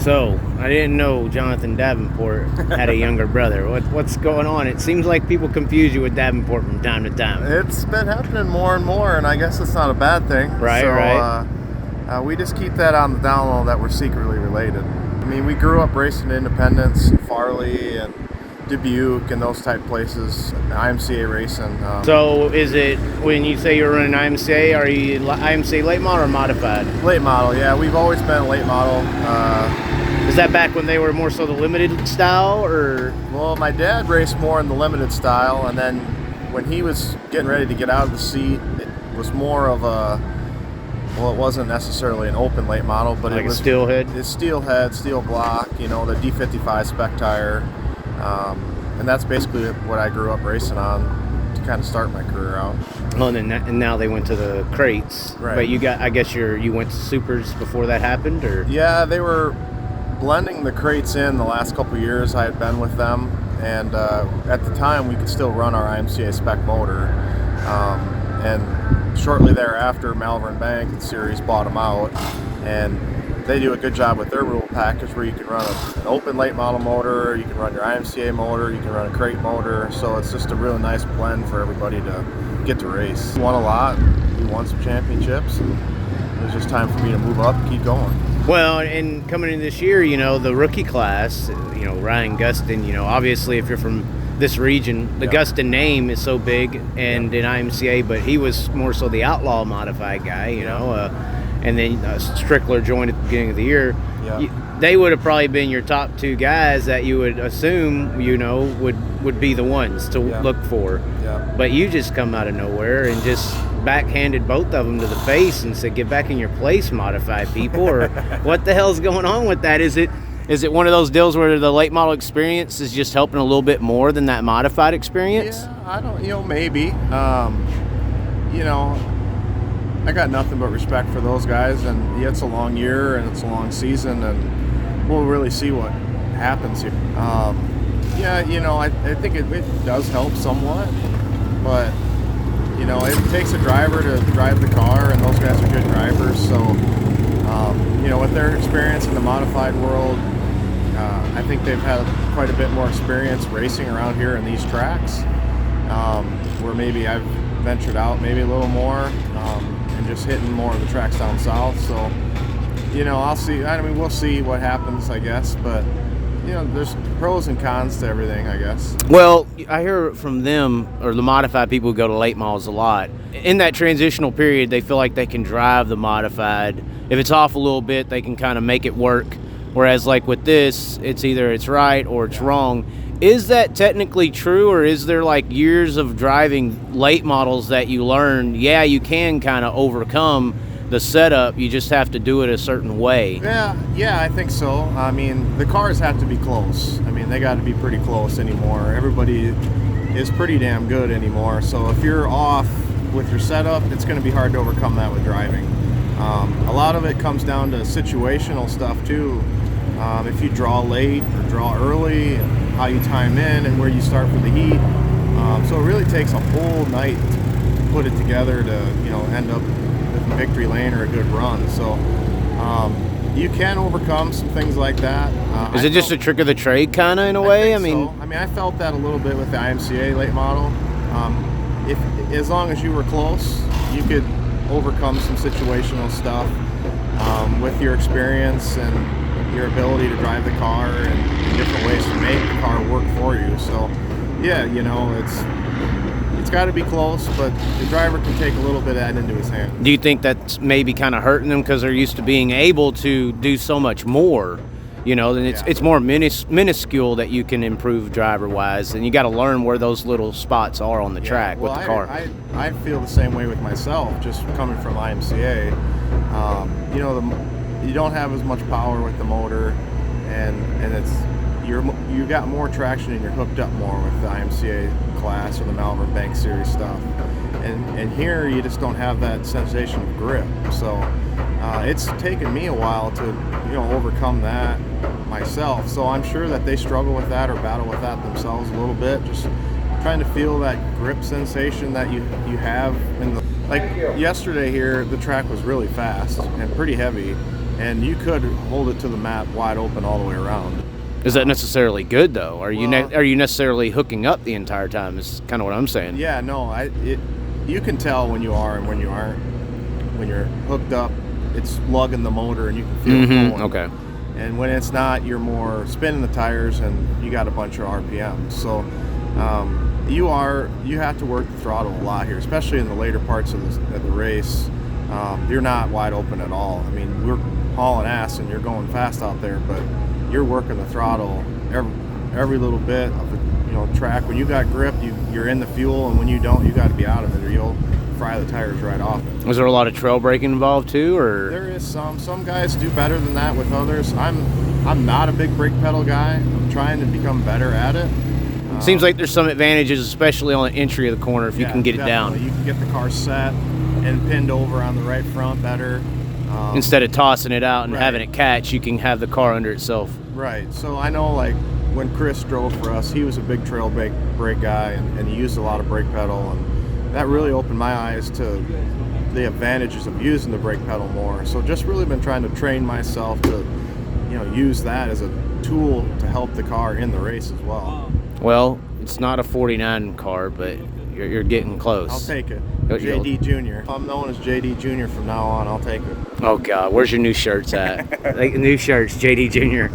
So, I didn't know Jonathan Davenport had a younger brother. What's going on? It seems like people confuse you with Davenport from time to time. It's been happening more and more, and I guess it's not a bad thing. Right, so, right. We just keep that on the down low that we're secretly related. I mean, we grew up racing Independence, Farley, and Dubuque, and those type places, IMCA racing. So is it, when you say you're running IMCA, are you IMCA late model or modified? Late model, yeah. We've always been a late model. Is that back when they were more so the limited style, or? Well, my dad raced more in the limited style, and then when he was getting ready to get out of the seat, it was more of a, well, it wasn't necessarily an open late model, but like it was a steel head? It's steel head, steel block, the D55 spec tire. And that's basically what I grew up racing on to kind of start my career out. Oh, and now they went to the crates. Right. But I guess you went to supers before that happened, or? Yeah, they were blending the crates in the last couple of years I had been with them, and at the time we could still run our IMCA spec motor. And shortly thereafter, Malvern Bank Series bought them out, and they do a good job with their rule package where you can run an open late model motor, you can run your IMCA motor, you can run a crate motor. So it's just a really nice blend for everybody to get to race. We won a lot, we won some championships, and it was just time for me to move up and keep going. Well, and coming in this year, the rookie class, Ryan Gustin, obviously if you're from this region, the Gustin name is so big and in IMCA, but he was more so the outlaw modified guy, and then Strickler joined at the beginning of the year. Yeah. They would have probably been your top two guys that you would assume, would be the ones to look for. Yeah. But you just come out of nowhere and just backhanded both of them to the face and said, "Get back in your place, modified people," or what the hell's going on with that? Is it one of those deals where the late model experience is just helping a little bit more than that modified experience? Yeah, I don't, maybe. I got nothing but respect for those guys, and it's a long year and it's a long season, and we'll really see what happens here. I think it does help somewhat, but it takes a driver to drive the car, and those guys are good drivers. So with their experience in the modified world, I think they've had quite a bit more experience racing around here in these tracks, where maybe I've ventured out maybe a little more, and just hitting more of the tracks down south. So, I'll see. We'll see what happens, I guess. But, there's pros and cons to everything, I guess. Well, I hear from them, or the modified people who go to late models a lot. In that transitional period, they feel like they can drive the modified. If it's off a little bit, they can kind of make it work. Whereas, like with this, it's either it's right or it's wrong. Is that technically true, or is there like years of driving late models that you learn, you can kind of overcome the setup, you just have to do it a certain way? Yeah, I think so. I mean, the cars have to be close. I mean, they got to be pretty close anymore. Everybody is pretty damn good anymore. So if you're off with your setup, it's going to be hard to overcome that with driving. A lot of it comes down to situational stuff too. If you draw late or draw early, how you time in and where you start for the heat. So it really takes a whole night to put it together to end up with a victory lane or a good run. So you can overcome some things like that. Is it just a trick of the trade kind of in a way? I felt that a little bit with the IMCA late model. As long as you were close, you could overcome some situational stuff with your experience and your ability to drive the car and different ways to make the car work for you. So it's got to be close, but the driver can take a little bit of that into his hand. Do you think that's maybe kind of hurting them because they're used to being able to do so much more? Then it's more minuscule that you can improve driver wise, and you got to learn where those little spots are on the track with the car. I feel the same way with myself, just coming from IMCA. You don't have as much power with the motor, and you got more traction and you're hooked up more with the IMCA class or the Malvern Bank Series stuff. And here you just don't have that sensation of grip. So it's taken me a while to overcome that myself. So I'm sure that they struggle with that or battle with that themselves a little bit, just trying to feel that grip sensation that you have in the, like yesterday here, the track was really fast and pretty heavy. and you could hold it to the mat wide open all the way around. Is that necessarily good though? Are you necessarily hooking up the entire time? Is kind of what I'm saying. Yeah, no, you can tell when you are and when you aren't. When you're hooked up, it's lugging the motor and you can feel it going. Okay. And when it's not, you're more spinning the tires and you got a bunch of RPM. So you have to work the throttle a lot here, especially in the later parts of the race. You're not wide open at all. I mean, we're hauling ass and you're going fast out there, but you're working the throttle every little bit of the track. When you got grip, you're in the fuel, and when you don't, you got to be out of it or you'll fry the tires right off it. Was there a lot of trail braking involved too, or? There is some. Some guys do better than that with others. I'm not a big brake pedal guy. I'm trying to become better at it. Seems like there's some advantages, especially on the entry of the corner, if you can get it down. You can get the car set and pinned over on the right front better. Instead of tossing it out and having it catch, you can have the car under itself. Right. So I know, like, when Chris drove for us, he was a big trail brake guy, and he used a lot of brake pedal, and that really opened my eyes to the advantages of using the brake pedal more. So just really been trying to train myself to, use that as a tool to help the car in the race as well. Well, it's not a 49 car, but you're getting close. I'll take it. JD Jr. I'm known as JD Jr. from now on. I'll take it. Oh, God. Where's your new shirts at? Like, new shirts, JD Jr.